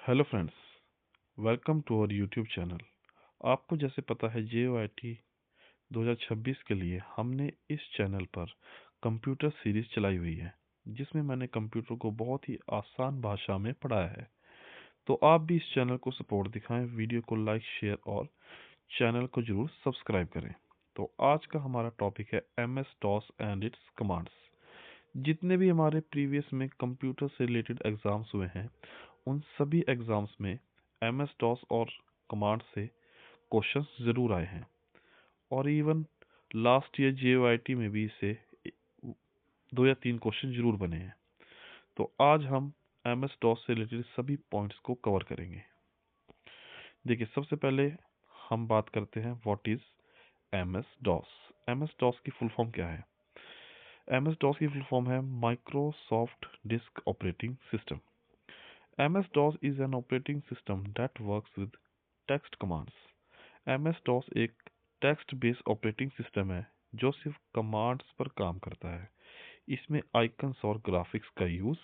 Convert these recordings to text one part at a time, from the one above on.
Hello friends, welcome to our YouTube channel. आपको जैसे पता है JOIT 2026 के लिए हमने इस चैनल पर कंप्यूटर सीरीज चलाई हुई है, जिसमें मैंने कंप्यूटर को बहुत ही आसान भाषा में पढ़ाया है। तो आप भी इस चैनल को सपोर्ट दिखाएं, वीडियो को लाइक, शेयर और चैनल को जरूर सब्सक्राइब करें। तो आज का हमारा टॉपिक है MS DOS and it's commands. जितने भी हमारे प्रीवियस में कंप्यूटर से रिलेटेड एग्जाम्स हुए हैं, उन सभी एग्जाम्स में MS DOS और कमांड से क्वेश्चंस ज़रूर आए हैं, और इवन लास्ट ईयर JOIT में भी इससे 2 या 3 क्वेश्चन जरूर बने हैं। तो आज हम MS DOS से रिलेटेड सभी पॉइंट्स को कवर करेंगे। देखिए, सबसे पहले हम बात करते हैं what is MS DOS। MS DOS की फुल फॉर्म क्या है? MS DOS की फुल फॉर्म है Microsoft disk operating system. MS-DOS is an operating system that works with text commands. MS-DOS एक टेक्स्ट बेस्ड ऑपरेटिंग सिस्टम है जो सिर्फ commands पर काम करता है। इसमें आइकन्स और ग्राफिक्स का यूज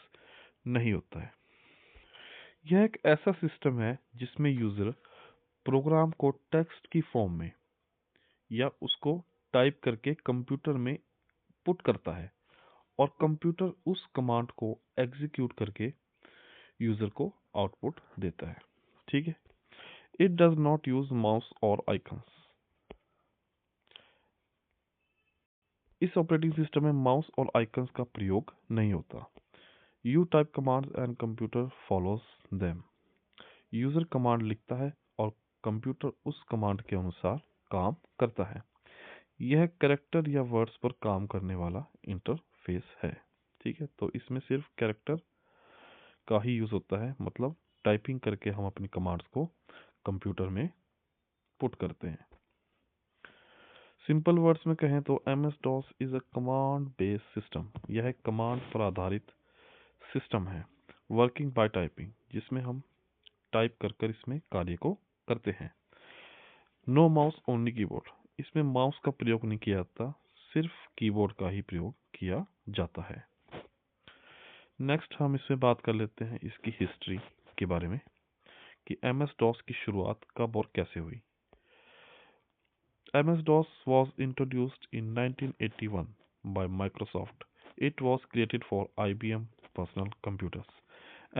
नहीं होता है। यह एक ऐसा सिस्टम है जिसमें यूजर प्रोग्राम को टेक्स्ट की फॉर्म में या उसको टाइप करके कंप्यूटर में पुट करता है, और कंप्यूटर उस कमांड को एग्जीक्यूट करके यूजर को आउटपुट देता है। ठीक है। It does not use mouse और आइकन्स। इस ऑपरेटिंग सिस्टम में माउस और आइकन्स का प्रयोग नहीं होता। You type commands and computer follows them. User command लिखता है और कंप्यूटर उस कमांड के अनुसार काम करता है। यह कैरेक्टर या वर्ड्स पर काम करने वाला इंटरफेस है। ठीक है, तो इसमें सिर्फ कैरेक्टर का ही यूज होता है, मतलब टाइपिंग करके हम अपनी कमांड्स को कंप्यूटर में पुट करते हैं। सिंपल वर्ड्स में कहें तो MS-DOS is a command based system. यह एक कमांड पर आधारित सिस्टम है, वर्किंग बाय टाइपिंग, जिसमें हम टाइप कर कर इसमें कार्य को करते हैं। No mouse only keyboard. इसमें माउस का प्रयोग नहीं किया जाता, सिर्फ कीबोर्ड का ही प्रयोग किया जाता है। नेक्स्ट हम इसमें बात कर लेते हैं इसकी हिस्ट्री के बारे में कि MS-DOS की शुरुआत कब और कैसे हुई। MS-DOS was introduced in 1981 by Microsoft. It was created for IBM personal computers.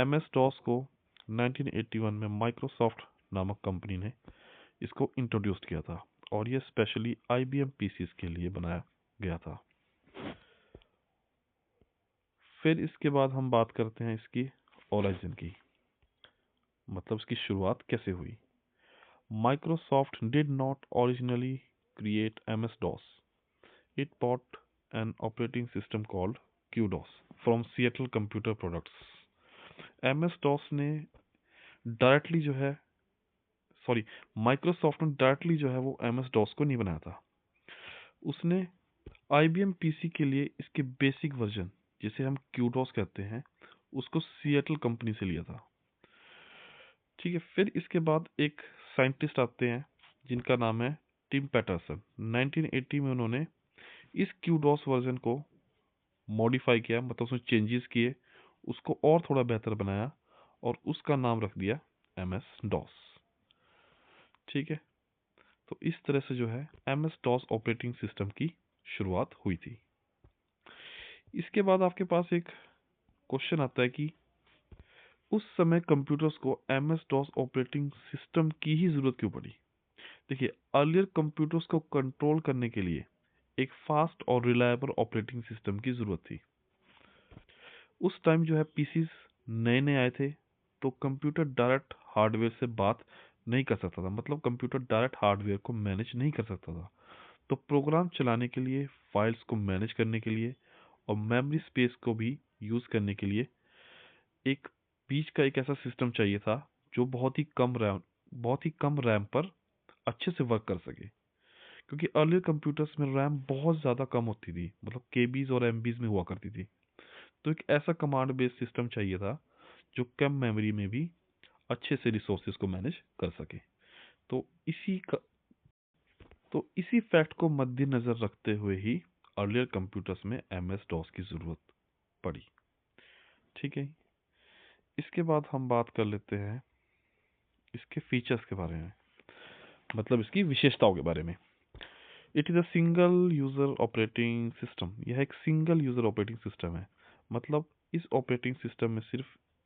MS-DOS को 1981 में Microsoft नामक कंपनी ने इसको इंट्रोड्यूस किया था, और ये स्पेशली IBM PCs के लिए बनाया गया था। फिर इसके बाद हम बात करते हैं इसकी ओरिजिन की, मतलब इसकी शुरुआत कैसे हुई। Microsoft did not originally create MS-DOS. It bought an operating system called QDOS from Seattle Computer Products. MS-DOS ने डायरेक्टली जो है माइक्रोसॉफ्ट ने डायरेक्टली जो है वो MS-DOS को नहीं बनाया था। उसने IBM PC के लिए इसके बेसिक वर्जन, जिसे हम QDOS कहते हैं, उसको सिएटल कंपनी से लिया था। ठीक है। फिर इसके बाद एक साइंटिस्ट आते हैं जिनका नाम है टिम पैटरसन। 1980 में उन्होंने इस QDOS वर्जन को मॉडिफाई किया, मतलब उसमें चेंजेस किए, उसको और थोड़ा बेहतर बनाया, और उसका नाम रख दिया MS-DOS। ठीक है। तो इस तरह से जो है MS-DOS ऑपरेटिंग सिस्टम की शुरुआत हुई थी। इसके बाद आपके पास एक क्वेश्चन आता है कि उस समय कंप्यूटर्स को MS-DOS ऑपरेटिंग सिस्टम की ही जरूरत क्यों पड़ी। देखिए, अर्लियर कंप्यूटर्स को कंट्रोल करने के लिए एक फास्ट और रिलायबल ऑपरेटिंग सिस्टम की जरूरत थी। उस टाइम जो है पीसीज नए नए आए थे, तो कंप्यूटर डायरेक्ट हार्डवेयर से बात नहीं कर सकता था, मतलब कंप्यूटर डायरेक्ट हार्डवेयर को मैनेज नहीं कर सकता था। तो प्रोग्राम चलाने के लिए, फाइल्स को मैनेज करने के लिए और मेमोरी स्पेस को भी यूज करने के लिए एक बीच का एक ऐसा सिस्टम चाहिए था जो बहुत ही कम रैम पर अच्छे से वर्क कर सके। क्योंकि अर्लियर कंप्यूटर्स में रैम बहुत ज़्यादा कम होती थी, मतलब केबीज और एमबीज में हुआ करती थी। तो एक ऐसा कमांड बेस्ड सिस्टम चाहिए था जो कम मेमोरी में भी अच्छे से रिसोर्सेज को मैनेज कर सके। तो इसी फैक्ट को मद्देनजर रखते हुए ही अर्लियर कंप्यूटर्स में MS-DOS की ज़रूरत पड़ी। ठीक है। इसके बाद हम बात कर लेते हैं इसके फीचर्स के बारे में, मतलब इसकी विशेषताओं के बारे में। It is a single user operating system. यह एक सिंगल यूज़र ऑपरेटिंग सिस्टम है, मतलब इस ऑपरेटिंग सिस्टम में सिर्फ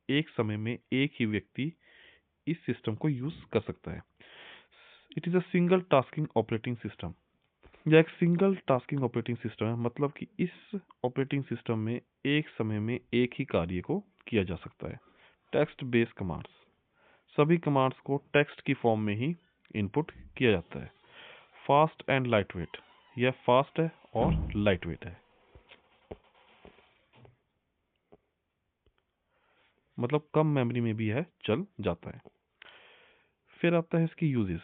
एक समय में एक ही व्यक्ति इस सिस्टम को यूज़ कर सकता है। It is a single tasking operating system. यह एक सिंगल टास्किंग ऑपरेटिंग सिस्टम है, मतलब कि इस ऑपरेटिंग सिस्टम में एक समय में एक ही कार्य को किया जा सकता है। टेक्स्ट बेस्ड कमांड्स, सभी कमांड्स को टेक्स्ट की फॉर्म में ही इनपुट किया जाता है। फास्ट एंड लाइट वेट, यह फास्ट है और लाइट वेट है, मतलब कम मेमोरी में भी यह चल जाता है। फिर आता है इसकी uses.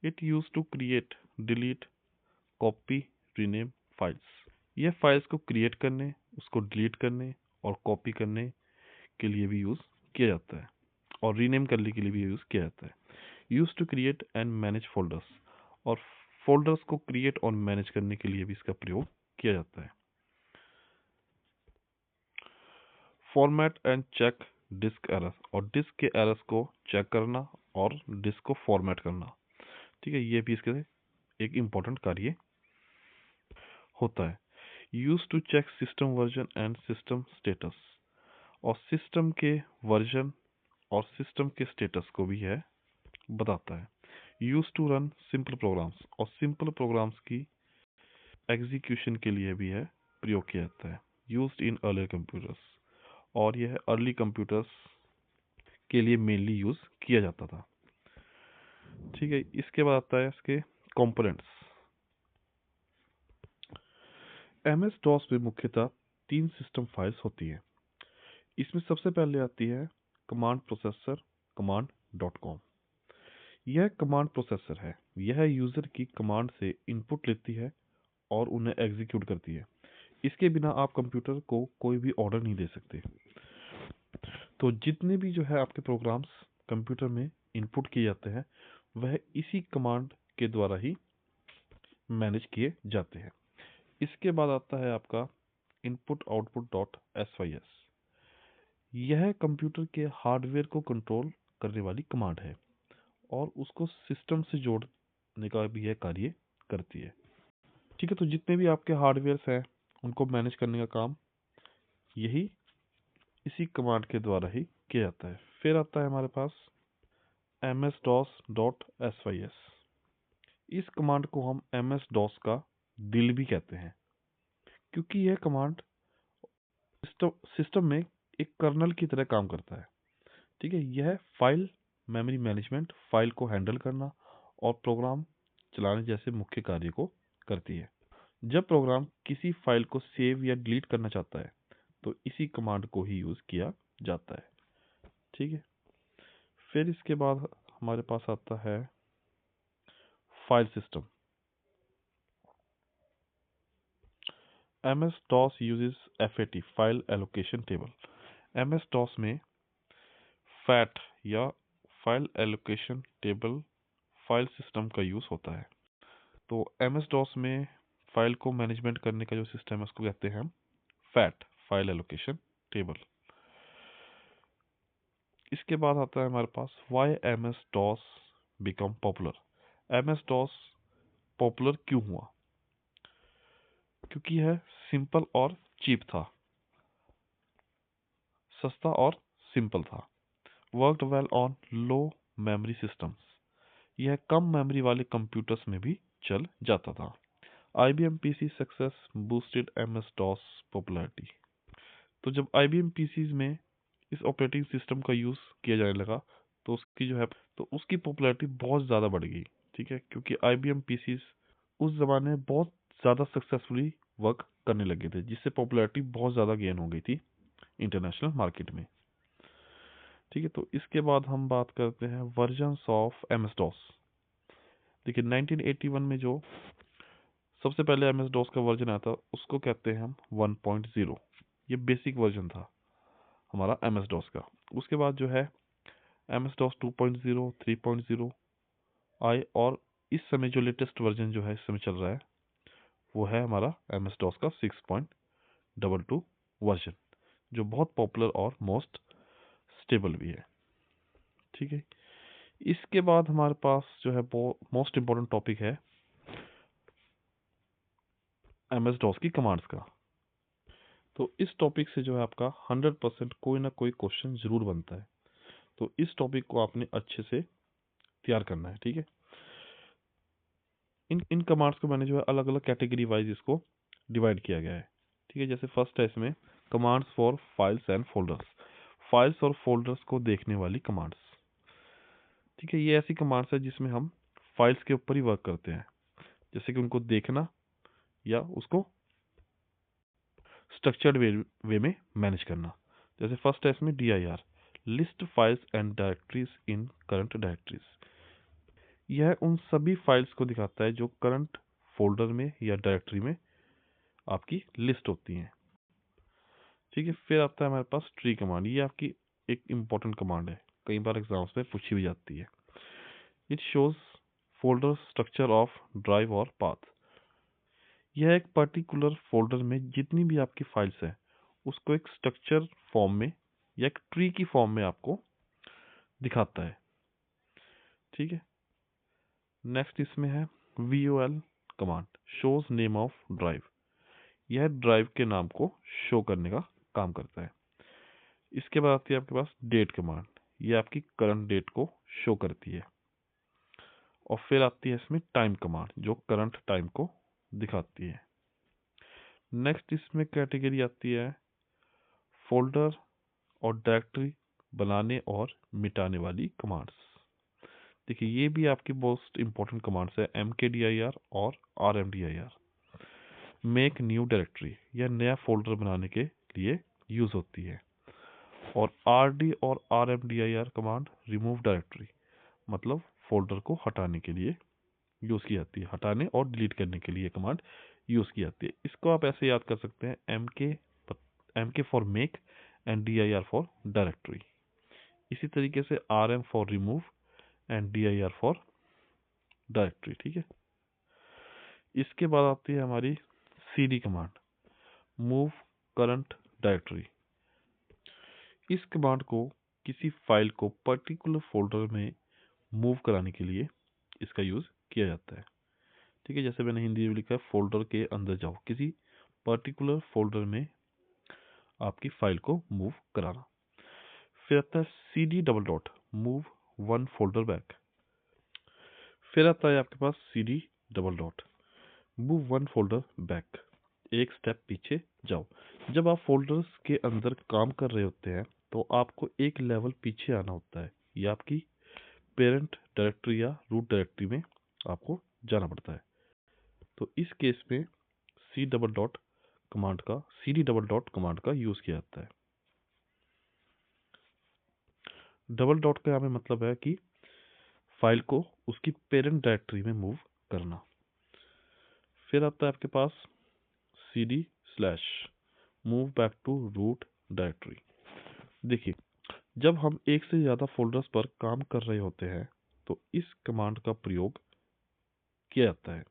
It use to create, delete, copy, rename files. यह फाइल्स को क्रिएट करने, उसको डिलीट करने और कॉपी करने के लिए भी यूज किया जाता है, और रीनेम करने के लिए भी यूज किया जाता है। Use to create and manage folders, और फोल्डर्स को क्रिएट और मैनेज करने के लिए भी इसका प्रयोग किया जाता है। Format and check disk errors, और डिस्क के एरर्स को चेक करना और डिस्क को फॉर्मेट करना, ठीक है, ये भी इसके एक इम्पोर्टेंट कार्य होता है। Use to check system version and system status, और सिस्टम के वर्जन और सिस्टम के स्टेटस को भी यह बताता है। Use to run simple programs, और सिंपल प्रोग्राम्स की एग्जीक्यूशन के लिए भी यह प्रयोग किया जाता है। यूज्ड इन अर्लियर कंप्यूटर्स, और यह अर्ली कंप्यूटर्स के लिए मेनली यूज किया जाता था। ठीक है, इसके बाद आता है इसके कंपोनेंट्स। एमएस डॉस में मुख्यतः 3 सिस्टम फाइल्स होती हैं। इसमें सबसे पहले आती है command processor command dot com. यह कमांड प्रोसेसर है, यह यूजर की कमांड से इनपुट लेती है और उन्हें एग्जीक्यूट करती है। इसके बिना आप कंप्यूटर को कोई भी ऑर्डर नहीं दे सकते। तो जितने भी जो है आपके प्रोग्राम्स कंप्यूटर में इनपुट किए जाते हैं, वह इसी कमांड के द्वारा ही मैनेज किए जाते हैं। इसके बाद आता है आपका इनपुट आउटपुट डॉट एसवाईएस। यह कंप्यूटर के हार्डवेयर को कंट्रोल करने वाली कमांड है और उसको सिस्टम से जोड़ने का भी यह कार्य करती है। ठीक है, तो जितने भी आपके हार्डवेयर्स हैं उनको मैनेज करने का काम यही इसी कमांड के द्वारा ही किया जाता है। फिर आता है हमारे पास ms-dos.sys। इस कमांड को हम ms-dos का दिल भी कहते हैं, क्योंकि यह कमांड सिस्टम में एक कर्नल की तरह काम करता है। ठीक है, यह फाइल मेमोरी मैनेजमेंट, फाइल को हैंडल करना और प्रोग्राम चलाने जैसे मुख्य कार्य को करती है। जब प्रोग्राम किसी फाइल को सेव या डिलीट करना चाहता है तो इसी कमांड को ही यूज किया जाता है। ठीक है, फिर इसके बाद हमारे पास आता है file system. MS-DOS uses FAT, file allocation table. MS-DOS में फैट या file allocation table file system का यूज होता है। तो MS-DOS में फाइल को मैनेजमेंट करने का जो सिस्टम है उसको कहते हैं हम फैट, फाइल एलोकेशन टेबल। इसके बाद आता है हमारे पास why MS-DOS become popular. MS-DOS popular क्यों हुआ? क्योंकि यह सिंपल और चीप था, सस्ता और सिंपल था। Worked well on low memory systems, यह कम मेमोरी वाले कंप्यूटर्स में भी चल जाता था। IBM PC success boosted MS-DOS popularity. तो जब IBM PCs में इस ऑपरेटिंग सिस्टम का यूज़ किया जाने लगा तो उसकी जो है तो उसकी पॉपुलैरिटी बहुत ज़्यादा बढ़ गई। ठीक है, क्योंकि IBM PCs उस ज़माने में बहुत ज़्यादा सक्सेसफुली वर्क करने लगे थे, जिससे पॉपुलैरिटी बहुत ज़्यादा गेन हो गई थी इंटरनेशनल मार्केट में। ठीक है, तो इसके बाद हम बात करते हैं वर्जन्स ऑफ MS-DOS। देखिए 1981 में जो सबसे पहले MS-DOS का वर्जन आया था उसको कहते हैं हम 1.0। ये बेसिक वर्जन था हमारा MS-DOS का। उसके बाद जो है MS-DOS 2.0, 3.0 आए, और इस समय जो लेटेस्ट वर्जन जो है इस समय चल रहा है वो है हमारा MS-DOS का 6.22 वर्जन, जो बहुत पॉपुलर और मोस्ट स्टेबल भी है। ठीक है, इसके बाद हमारे पास जो है मोस्ट इम्पोर्टेंट टॉपिक है MS DOS की कमांड्स का। तो इस टॉपिक से जो है आपका 100% कोई ना कोई क्वेश्चन जरूर बनता है, तो इस टॉपिक को आपने अच्छे से तैयार करना है। ठीक है, इन कमांड्स को मैंने जो है अलग अलग कैटेगरी वाइज इसको डिवाइड किया गया है। ठीक है, जैसे फर्स्ट है इसमें commands for files and folders, files और फोल्डर्स को देखने वाली कमांड्स। ठीक है, ये ऐसी कमांड्स है जिसमें हम फाइल्स के ऊपर ही वर्क करते हैं, जैसे कि उनको देखना या उसको स्ट्रक्चर्ड वे में मैनेज करना। जैसे फर्स्ट है इसमें DIR, list files and directories in current directories. यह उन सभी फाइल्स को दिखाता है जो करंट फोल्डर में या डायरेक्टरी में आपकी लिस्ट होती हैं। ठीक है, फिर आता है हमारे पास ट्री कमांड। ये आपकी एक इम्पोर्टेंट कमांड है, कई बार एग्जाम्स में पूछी भी जाती है। It shows folder structure of drive और पाथ। यह एक पर्टिकुलर फोल्डर में जितनी भी आपकी फाइल्स हैं उसको एक स्ट्रक्चर फॉर्म में या एक ट्री की फॉर्म में आपको दिखाता है। ठीक है, नेक्स्ट इसमें है VOL command, shows name of drive. यह ड्राइव के नाम को शो करने का काम करता है। इसके बाद आती है आपके पास डेट कमांड, ये आपकी करंट डेट को शो करती है। और फिर आती है इसमें टाइम कमांड, जो करंट टाइम को दिखाती है। नेक्स्ट इसमें कैटेगरी आती है फोल्डर और डायरेक्टरी बनाने और मिटाने वाली कमांड्स। देखिए, ये भी आपकी मोस्ट इंपॉर्टेंट कमांड्स है, MKDIR और RMDIR। मेक न्यू डायरेक्टरी, यह नया फोल्डर बनाने के लिए यूज होती है। और RD और RMDIR कमांड रिमूव डायरेक्टरी, मतलब फोल्डर को हटाने के लिए यूज की जाती है, हटाने और डिलीट करने के लिए कमांड यूज की जाती है। इसको आप ऐसे याद कर सकते हैं, MK for make and DIR for directory. इसी तरीके से RM for remove and DIR for directory. ठीक है, इसके बाद आती है हमारी CD command, move current directory. इस कमांड को किसी फाइल को पर्टिकुलर फोल्डर में मूव कराने के लिए इसका यूज किया जाता है। ठीक है, जैसे मैंने हिंदी में लिखा है, फोल्डर के अंदर जाओ, किसी पर्टिकुलर फोल्डर में आपकी फाइल को मूव कराना। फिर आता है CD double dot, move one folder back. फिर आता है आपके पास CD double dot, move one folder back, एक स्टेप पीछे जाओ। जब आप फोल्डर्स के अंदर काम कर रहे होते हैं तो आपको एक लेवल पीछे आना होता है, या आपकी पेरेंट डायरेक्टरी या रूट डायरेक्टरी में आपको जाना पड़ता है। तो इस केस में CD डबल डॉट कमांड का यूज किया जाता है। डबल डॉट का हमें मतलब है कि फाइल को उसकी पेरेंट डायरेक्टरी में मूव करना। फिर आता है आपके पास CD slash, move back to root directory. देखिए, जब हम एक से ज़्यादा फोल्डर्स पर काम कर रहे होते हैं तो इस कमांड का प्रयोग किया जाता है।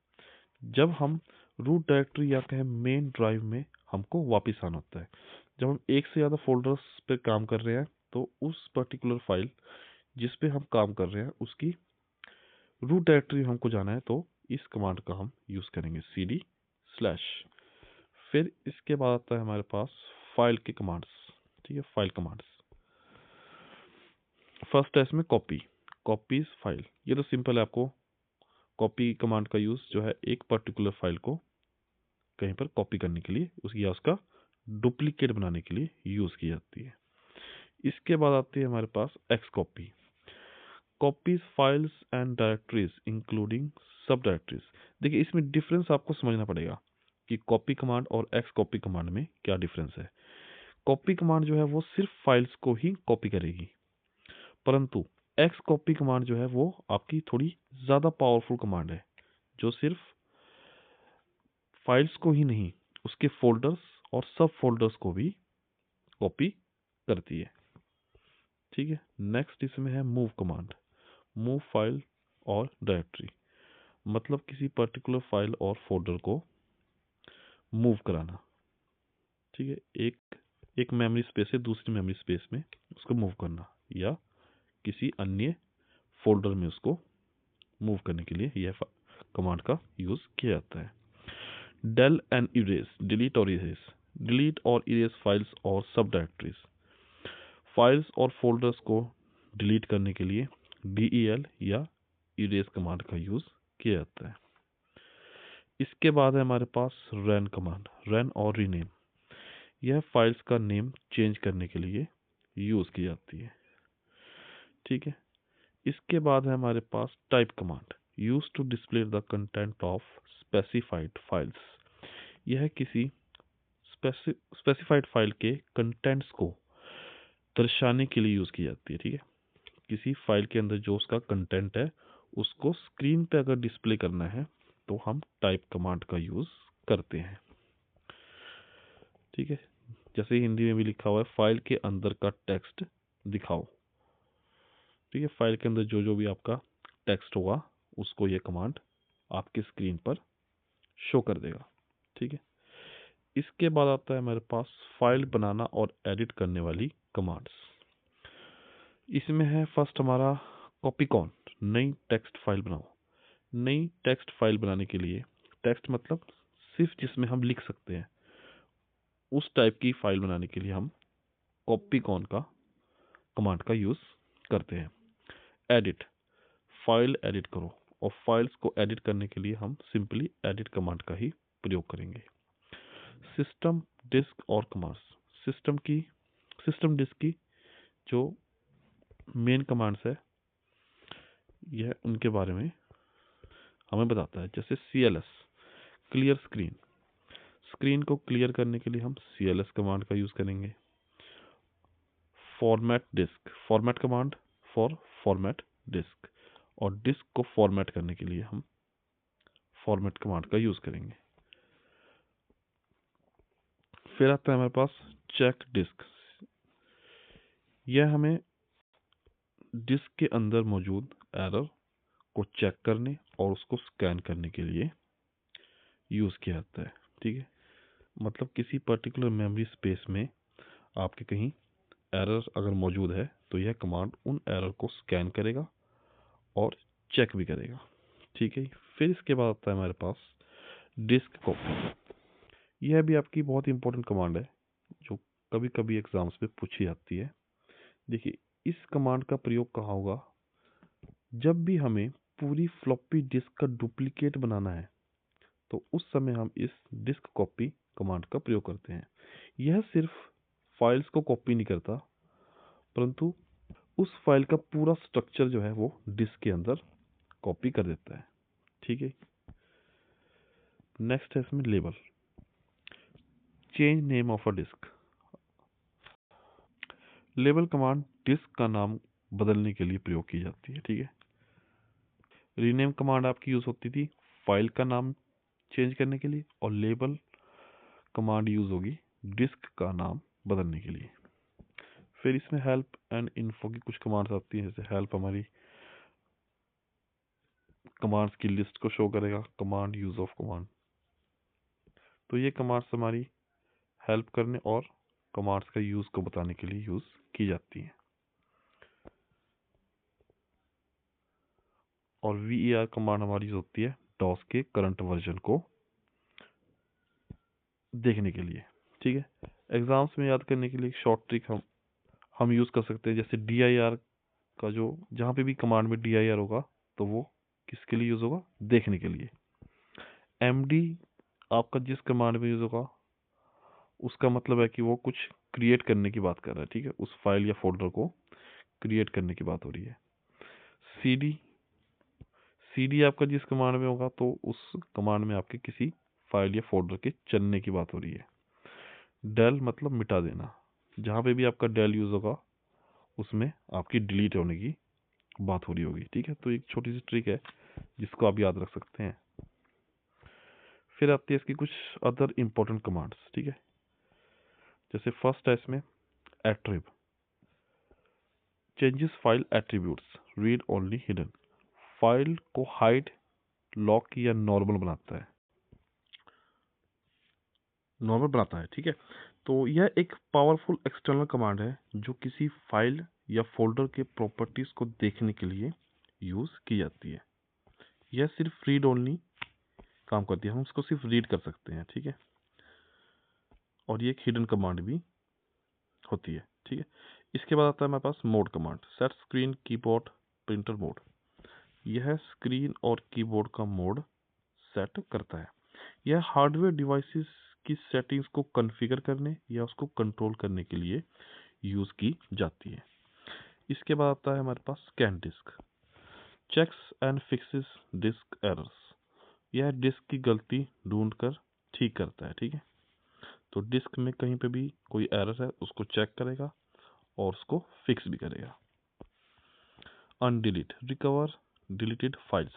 जब हम रूट डायरेक्टरी या कहें मेन ड्राइव में हमको वापस आना होता है। जब हम एक से ज़्यादा फोल्डर्स पे काम कर रहे हैं तो उस पर्टिकुलर फाइल जिस पे हम काम कर रहे हैं उसकी रूट डायरेक्टरी हमको जाना है, तो इस कमांड का हम यूज़ करेंगे, CD स्लैश। फिर इसके बाद आता है हमारे पास फाइल के कमांड्स। ठीक है, फाइल कमांड्स। फर्स्ट है इसमें कॉपीज फाइल। ये तो सिंपल है, आपको कॉपी कमांड का यूज़ जो है एक पर्टिकुलर फाइल को कहीं पर कॉपी करने के लिए या उसका डुप्लीकेट बनाने के लिए यूज़ की जाती है। इसके बाद आती है हमारे पास X copies files and directories including subdirectories. देखिए, इसमें डिफरेंस आपको समझना पड़ेगा कि कॉपी कमांड और एक्स कॉपी कमांड में क्या डिफरेंस है। कॉपी कमांड जो है वो सिर्फ फाइल्स को ही कॉपी करेगी, परंतु एक्स कॉपी कमांड जो है वो आपकी थोड़ी ज़्यादा पावरफुल कमांड है, जो सिर्फ फाइल्स को ही नहीं, उसके फोल्डर्स और सब फोल्डर्स को भी कॉपी करती है। ठीक है, नेक्स्ट इसमें है मूव कमांड, मूव फाइल और डायरेक्टरी, मतलब किसी पर्टिकुलर फाइल और फोल्डर को मूव कराना। ठीक है, एक मेमोरी स्पेस से दूसरी मेमोरी स्पेस में उसको मूव करना, या किसी अन्य फोल्डर में उसको मूव करने के लिए यह कमांड का यूज़ किया जाता है। del and erase, delete और erase, delete और erase फाइल्स और सब डायरेक्टरीज। फाइल्स और फोल्डर्स को डिलीट करने के लिए del या erase कमांड का यूज़ किया जाता है। इसके बाद है हमारे पास रन कमांड, रन और रीनेम। यह फाइल्स का नेम चेंज करने के लिए यूज़ की जाती है। ठीक है। इसके बाद है हमारे पास type command, use to display the content of specified files. यह किसी स्पेसिफाइड फाइल के कंटेंट्स को दर्शाने के लिए यूज़ की जाती है। ठीक है। किसी फाइल के अंदर जो उसका कंटेंट है उसको स्क्रीन पे अगर डिस्प्ले करना है तो हम टाइप कमांड का यूज़ करते हैं। ठीक है। जैसे हिंदी में भी लिखा हुआ है, फाइल के अंदर का टेक्स्ट दिखाओ। ठीक है। फाइल के अंदर जो जो भी आपका टेक्स्ट होगा उसको ये कमांड आपके स्क्रीन पर शो कर देगा। ठीक है। इसके बाद आता है हमारे पास फाइल बनाना और एडिट करने वाली कमांड्स। इसमें है फर्स्ट हमारा कॉपीकॉन, नई टेक्स्ट फाइल बनाओ। नई टेक्स्ट फाइल बनाने के लिए, टेक्स्ट मतलब सिर्फ जिसमें हम लिख सकते हैं, उस टाइप की फाइल बनाने के लिए हम कॉपीकॉन का कमांड का यूज़ करते हैं। एडिट, फाइल एडिट करो, और फाइल्स को एडिट करने के लिए हम सिंपली एडिट कमांड का ही प्रयोग करेंगे। सिस्टम डिस्क और कमांड्स, सिस्टम डिस्क की जो मेन कमांड्स है यह उनके बारे में हमें बताता है। जैसे CLS, क्लियर स्क्रीन, स्क्रीन को क्लियर करने के लिए हम CLS कमांड का यूज करेंगे। Format disk, format command for format disk, और डिस्क को फॉर्मेट करने के लिए हम फॉर्मेट कमांड का यूज करेंगे। फिर आता है हमारे पास चेक डिस्क। यह हमें डिस्क के अंदर मौजूद एरर को चेक करने और उसको स्कैन करने के लिए यूज किया जाता है। ठीक है। मतलब किसी पर्टिकुलर मेमोरी स्पेस में आपके कहीं एरर अगर मौजूद है तो यह कमांड उन एरर को स्कैन करेगा और चेक भी करेगा। ठीक है। फिर इसके बाद आता है हमारे पास डिस्क कॉपी। यह भी आपकी बहुत इंपॉर्टेंट कमांड है जो कभी कभी एग्जाम्स में पूछी जाती है। देखिए, इस कमांड का प्रयोग कहाँ होगा? जब भी हमें पूरी फ्लॉपी डिस्क का डुप्लीकेट बनाना है तो उस समय हम इस डिस्क कॉपी कमांड का प्रयोग करते हैं। यह सिर्फ फाइल्स को कॉपी नहीं करता, परंतु उस फाइल का पूरा स्ट्रक्चर जो है वो डिस्क के अंदर कॉपी कर देता है। ठीक है। नेक्स्ट है इसमें label, change name of a disk. Label command disk का नाम बदलने के लिए प्रयोग की जाती है। ठीक है। रीनेम कमांड आपकी यूज होती थी फाइल का नाम चेंज करने के लिए, और लेबल कमांड यूज होगी डिस्क का नाम बदलने के लिए। फिर इसमें हेल्प एंड इन्फो की कुछ कमांड्स आती हैं। जैसे हेल्प हमारी कमांड्स की लिस्ट को शो करेगा। कमांड, यूज ऑफ कमांड, तो ये कमांड्स हमारी हेल्प करने और कमांड्स का यूज को बताने के लिए यूज की जाती हैं। और VER कमांड हमारी यूज होती है डॉस के करंट वर्जन को देखने के लिए। ठीक है। एग्जाम्स में याद करने के लिए एक शॉर्ट ट्रिक हम यूज कर सकते हैं। जैसे DIR का जो जहाँ पे भी कमांड में DIR होगा तो वो किसके लिए यूज होगा? देखने के लिए। MD आपका जिस कमांड में यूज होगा उसका मतलब है कि वो कुछ क्रिएट करने की बात कर रहा है। ठीक है। उस फाइल या फोल्डर को क्रिएट करने की बात हो रही है। CD आपका जिस कमांड में होगा तो उस कमांड में आपके किसी फाइल या फोल्डर के चलने की बात हो रही है। del मतलब मिटा देना, जहाँ पे भी आपका del यूज होगा उसमें आपकी डिलीट होने की बात हो रही होगी। ठीक है। तो एक छोटी सी ट्रिक है जिसको आप याद रख सकते हैं। फिर आती है इसकी कुछ अदर इंपॉर्टेंट कमांड्स। ठीक है। जैसे फर्स्ट है इसमें attrib, changes file attributes, read only hidden. File को हाइड, लॉक या नॉर्मल बनाता है। ठीक है। तो यह एक पावरफुल एक्सटर्नल कमांड है जो किसी फाइल या फोल्डर के प्रॉपर्टीज को देखने के लिए यूज़ की जाती है। यह सिर्फ रीड ओनली काम करती है, हम उसको सिर्फ रीड कर सकते हैं, ठीक है। और ये एक हिडन कमांड भी होती है, ठीक है। इसके बाद आता है हमारे पास mode command, set screen keyboard printer mode. यह स्क्रीन और कीबोर्ड का मोड सेट करता है। यह हार्डवेयर डिवाइसेस की सेटिंग्स को कॉन्फ़िगर करने या उसको कंट्रोल करने के लिए यूज़ की जाती है। इसके बाद आता है हमारे पास scan disk, checks and fixes disk errors. यह डिस्क की गलती ढूंढकर ठीक करता है, ठीक है। तो डिस्क में कहीं पे भी कोई एरर है उसको चेक करेगा और उसको फिक्स भी करेगा। अनडिलीट रिकवर डिलीटेड फाइल्स।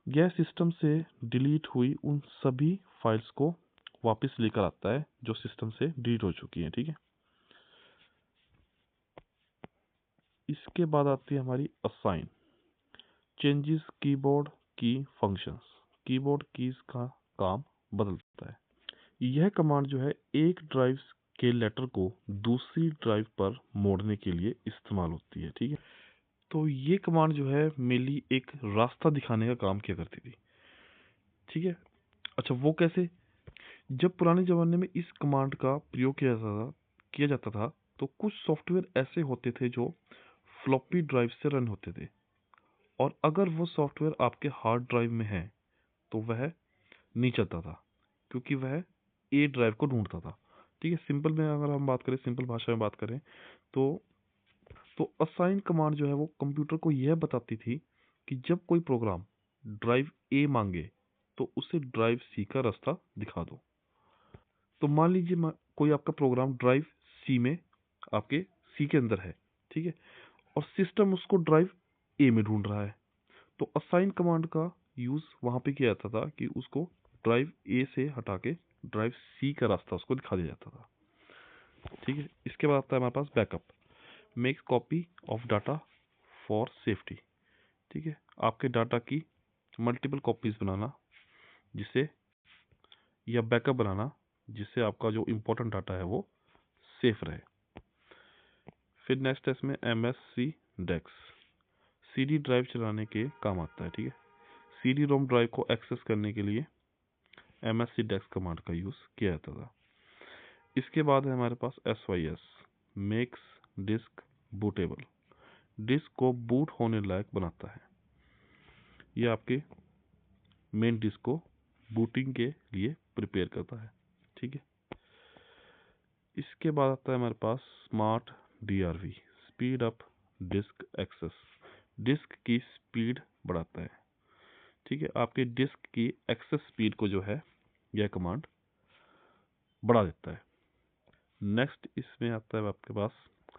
यह सिस्टम से डिलीट हुई उन सभी फाइल्स को वापस लेकर आता है जो सिस्टम से डिलीट हो चुकी हैं, ठीक है। इसके बाद आती है हमारी असाइन, चेंजेस कीबोर्ड की फंक्शंस। कीबोर्ड कीज का काम बदलता है। यह कमांड जो है एक ड्राइव के लेटर को दूसरी ड्राइव पर मोड़ने के लिए इस्तेमाल होती है, ठीक है। तो ये कमांड जो है मेनली एक रास्ता दिखाने का काम किया करती थी, ठीक है। अच्छा, वो कैसे? जब पुराने ज़माने में इस कमांड का प्रयोग किया जाता था तो कुछ सॉफ्टवेयर ऐसे होते थे जो फ्लॉपी ड्राइव से रन होते थे, और अगर वो सॉफ्टवेयर आपके हार्ड ड्राइव में है तो वह नहीं चलता था, क्योंकि वह ए ड्राइव को ढूंढता था, ठीक है। सिंपल में अगर हम बात करें, सिंपल भाषा में बात करें तो असाइन कमांड जो है वो कंप्यूटर को यह बताती थी कि जब कोई प्रोग्राम ड्राइव ए मांगे तो उसे ड्राइव सी का रास्ता दिखा दो। तो मान लीजिए कोई आपका प्रोग्राम ड्राइव सी में, आपके सी के अंदर है, ठीक है, और सिस्टम उसको ड्राइव ए में ढूंढ रहा है। तो असाइन कमांड का यूज़ वहाँ पे किया जाता था कि उसको ड्राइव ए से हटा के ड्राइव सी का रास्ता उसको दिखा दिया जाता था, ठीक है। इसके बाद आता है हमारे पास backup, makes copy of data for safety, ठीक है। आपके डाटा की मल्टीपल कॉपीज बनाना जिससे, या बैकअप बनाना जिससे आपका जो इम्पोर्टेंट डाटा है वो सेफ रहे। फिर नेक्स्ट है इसमें MSC डेक्स, CD ड्राइव चलाने के काम आता है, ठीक है। CD रोम ड्राइव को एक्सेस करने के लिए MSC डेक्स कमांड का यूज़ किया जाता था। इसके बाद है हमारे पास SYS, makes disk bootable, disk को बूट होने लायक बनाता है। यह आपके मेन डिस्क को बूटिंग के लिए प्रिपेयर करता है, ठीक है। इसके बाद आता है हमारे पास smart DRV, speed up disk access, disk की स्पीड बढ़ाता है, ठीक है। आपके डिस्क की एक्सेस स्पीड को जो है यह कमांड बढ़ा देता है। नेक्स्ट इसमें आता है आपके पास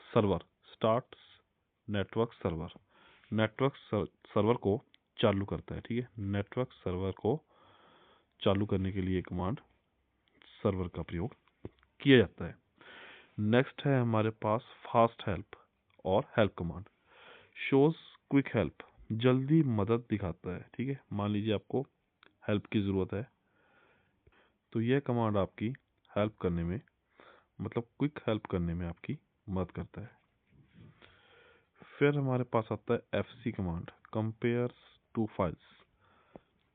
server, start network server, network server को चालू करता है, ठीक है। नेटवर्क सर्वर को चालू करने के लिए कमांड सर्वर का प्रयोग किया जाता है। नेक्स्ट है हमारे पास फास्ट हेल्प और help command, shows quick help, जल्दी मदद दिखाता है, ठीक है। मान लीजिए आपको हेल्प की ज़रूरत है तो यह कमांड आपकी हेल्प करने में, मतलब क्विक हेल्प करने में आपकी मदद करता है। फिर हमारे पास आता है FC command, compares two files,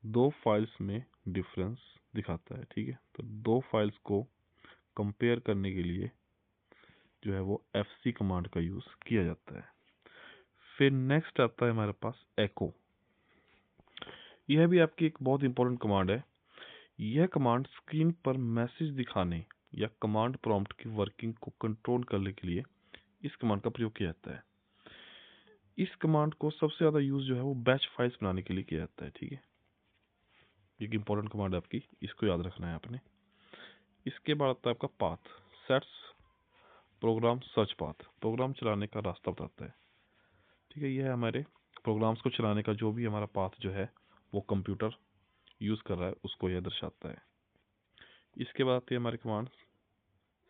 दो फाइल्स में डिफरेंस दिखाता है, ठीक है। तो दो फाइल्स को कंपेयर करने के लिए जो है वो FC कमांड का यूज़ किया जाता है। फिर नेक्स्ट आता है हमारे पास एको, यह भी आपकी एक बहुत इंपॉर्टेंट कमांड है। यह कमांड स्क्रीन पर मैसेज दिखाने या कमांड प्रॉम्प्ट की वर्किंग को कंट्रोल करने के लिए इस कमांड का प्रयोग किया जाता है। इस कमांड को सबसे ज़्यादा यूज़ जो है वो बैच फाइल्स बनाने के लिए किया जाता है, ठीक है। एक इंपॉर्टेंट कमांड है आपकी, इसको याद रखना है आपने। इसके बाद आता है आपका path, sets program search path, program चलाने का रास्ता बताता है, ठीक है। यह है हमारे प्रोग्राम्स को चलाने का जो भी हमारा पाथ जो है वो कंप्यूटर यूज़ कर रहा है उसको यह दर्शाता है। इसके बाद आती है हमारी command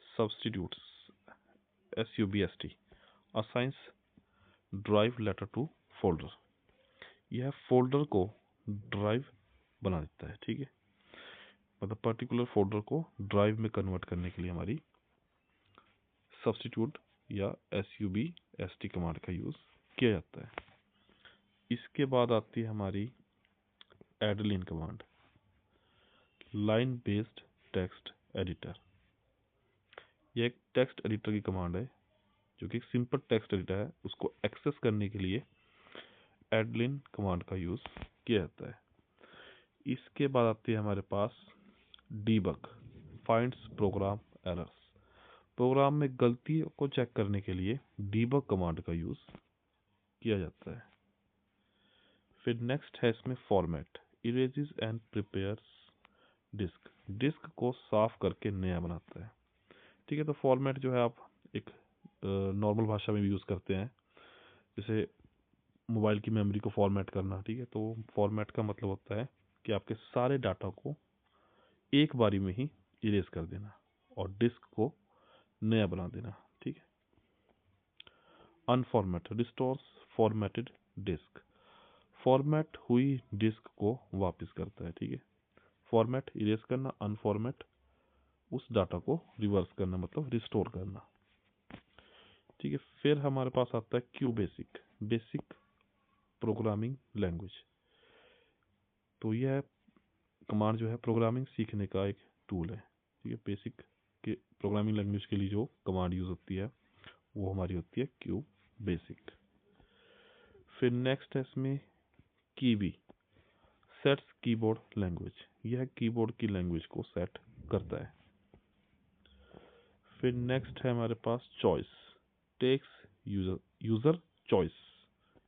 substitutes, SUBST, assigns drive letter to folder, यह फोल्डर को ड्राइव बना देता है, ठीक है। मतलब पर्टिकुलर फोल्डर को ड्राइव में कन्वर्ट करने के लिए हमारी सब्स्टिट्यूट या SUBST कमांड का यूज़ किया जाता है। इसके बाद आती है हमारी Adeline command, line based text editor. यह एक टेक्स्ट एडिटर की कमांड है जो कि एक सिंपल टेक्स्ट एडिटर है। उसको एक्सेस करने के लिए एडलिन कमांड का यूज किया जाता है। इसके बाद आती है हमारे पास debug, finds program errors. Program में गलती को चेक करने के लिए डीबग कमांड का यूज किया जाता है। फिर नेक्स्ट है इसमें format, erases and prepares disk, disk को साफ करके नया बनाता है। ठीक है, तो फॉर्मेट जो है आप एक नॉर्मल भाषा में भी यूज़ करते हैं, जैसे मोबाइल की मेमोरी को फॉर्मेट करना। ठीक है, तो फॉर्मेट का मतलब होता है कि आपके सारे डाटा को एक बारी में ही इरेज कर देना और डिस्क को नया बना देना। ठीक है। अनफॉर्मेट, रिस्टोर्स फॉर्मेटेड डिस्क, फॉर्मेट हुई डिस्क को वापस करता है। ठीक है, फॉर्मेट इरेज करना, अनफॉर्मेट उस डाटा को रिवर्स करना, मतलब रिस्टोर करना। ठीक है, फिर हमारे पास आता है Q basic, basic programming language. तो यह कमांड जो है प्रोग्रामिंग सीखने का एक टूल है। ठीक है, बेसिक के प्रोग्रामिंग लैंग्वेज के लिए जो कमांड यूज होती है वो हमारी होती है क्यू बेसिक। फिर नेक्स्ट है इसमें कीबी, सेट्स कीबोर्ड लैंग्वेज। यह कीबोर्ड की लैंग्वेज को सेट करता है। फिर नेक्स्ट है हमारे पास choice, takes user choice,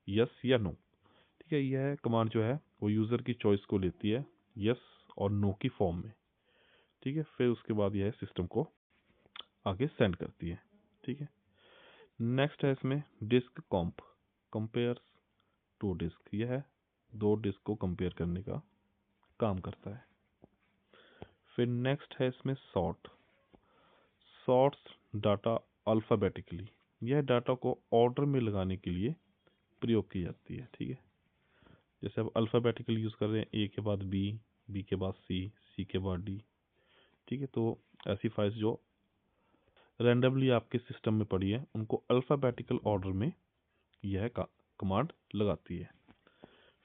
yes या नो। ठीक है, यह कमांड जो है वो यूजर की चॉइस को लेती है यस और नो की फॉर्म में। ठीक है, फिर उसके बाद यह सिस्टम को आगे सेंड करती है। ठीक है, नेक्स्ट है इसमें disk comp, compares two disk. यह दो डिस्क को कंपेयर करने का काम करता है। फिर नेक्स्ट है इसमें सॉर्ट, सॉर्ट्स डाटा अल्फाबेटिकली। यह डाटा को ऑर्डर में लगाने के लिए प्रयोग की जाती है। ठीक है, जैसे अब अल्फाबेटिकल यूज कर रहे हैं, ए के बाद बी, बी के बाद सी, सी के बाद डी। ठीक है, तो ऐसी फाइल्स जो रैंडमली आपके सिस्टम में पड़ी है उनको अल्फाबेटिकल ऑर्डर में यह कमांड लगाती है।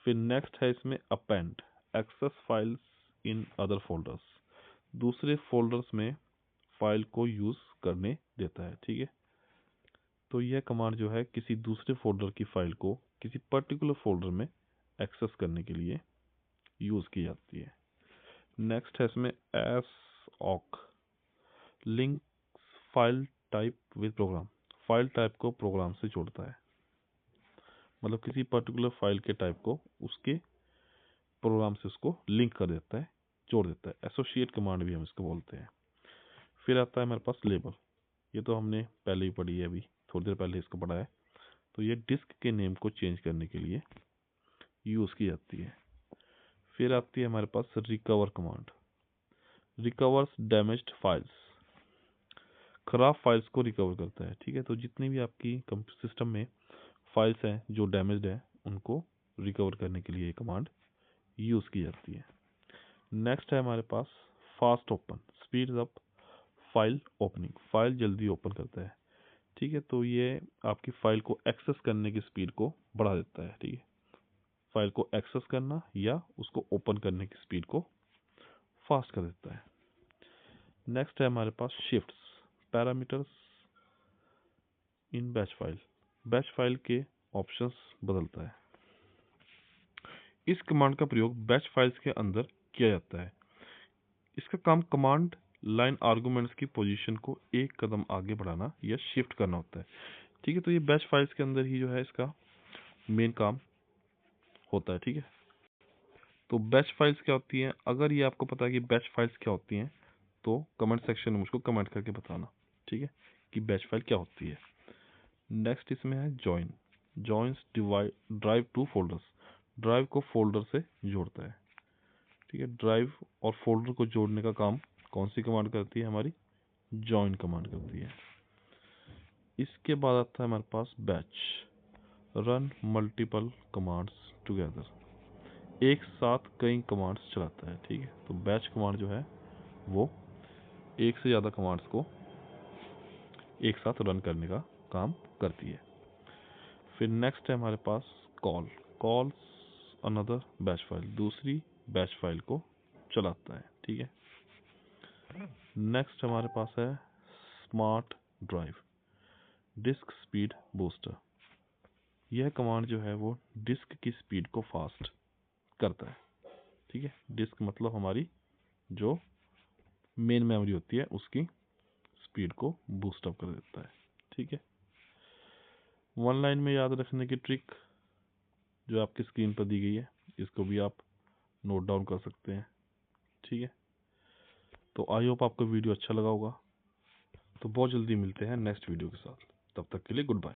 फिर नेक्स्ट है इसमें append, access files in other folders, दूसरे फोल्डर्स में फाइल को यूज करने देता है। ठीक है, तो यह कमांड जो है किसी दूसरे फोल्डर की फाइल को किसी पर्टिकुलर फोल्डर में एक्सेस करने के लिए यूज की जाती है। नेक्स्ट है इसमें assoc, link file type with program, file type को प्रोग्राम से जोड़ता है, मतलब किसी पर्टिकुलर फाइल के टाइप को उसके प्रोग्राम से उसको लिंक कर देता है, जोड़ देता है। एसोसिएट कमांड भी हम इसको बोलते हैं। फिर आता है हमारे पास लेबल, ये तो हमने पहले ही पढ़ी है, अभी थोड़ी देर पहले इसको पढ़ा है। तो ये डिस्क के नेम को चेंज करने के लिए यूज की जाती है। फिर आती है हमारे पास recover command, recovers damaged files, खराब फाइल्स को रिकवर करता है। ठीक है, तो जितनी भी आपकी सिस्टम में फाइल्स हैं जो डैमेज्ड है उनको रिकवर करने के लिए ये कमांड यूज की जाती है। नेक्स्ट है हमारे पास fast open, speeds up file opening, file जल्दी ओपन करता है। ठीक है, तो ये आपकी फाइल को एक्सेस करने की स्पीड को बढ़ा देता है। ठीक है, फाइल को एक्सेस करना या उसको ओपन करने की स्पीड को फास्ट कर देता है। नेक्स्ट है हमारे पास shifts, parameters in batch file, batch file के ऑप्शंस बदलता है। इस कमांड का प्रयोग बैच फाइल्स के अंदर किया जाता है। इसका काम कमांड लाइन आर्गुमेंट्स की पोजीशन को एक कदम आगे बढ़ाना या शिफ्ट करना होता है। ठीक है, तो ये बैच फाइल्स के अंदर ही जो है इसका मेन काम होता है। ठीक है, तो बैच फाइल्स क्या होती हैं, अगर ये आपको पता है कि बैच फाइल्स क्या होती हैं तो कमेंट सेक्शन में मुझको कमेंट करके बताना। ठीक है, कि बैच फाइल क्या होती है। नेक्स्ट इसमें है join, joins drive to folders, drive को फोल्डर से जोड़ता है। ठीक है, ड्राइव और फोल्डर को जोड़ने का काम कौन सी कमांड करती है, हमारी जॉइन कमांड करती है। इसके बाद आता है हमारे पास batch, run multiple commands together, एक साथ कई कमांड्स चलाता है। ठीक है, तो बैच कमांड जो है वो एक से ज़्यादा कमांड्स को एक साथ रन करने का काम करती है। फिर नेक्स्ट है हमारे पास call, calls another batch file, दूसरी बैच फाइल को चलाता है। ठीक है, नेक्स्ट हमारे पास है smart drive disk speed booster. यह कमांड जो है वो डिस्क की स्पीड को फास्ट करता है। ठीक है, डिस्क मतलब हमारी जो मेन मेमोरी होती है उसकी स्पीड को बूस्ट अप कर देता है। ठीक है, वन लाइन में याद रखने की ट्रिक जो आपकी स्क्रीन पर दी गई है, इसको भी आप नोट डाउन कर सकते हैं। ठीक है, तो आई होप आपको वीडियो अच्छा लगा होगा। तो बहुत जल्दी मिलते हैं नेक्स्ट वीडियो के साथ, तब तक के लिए गुड बाय।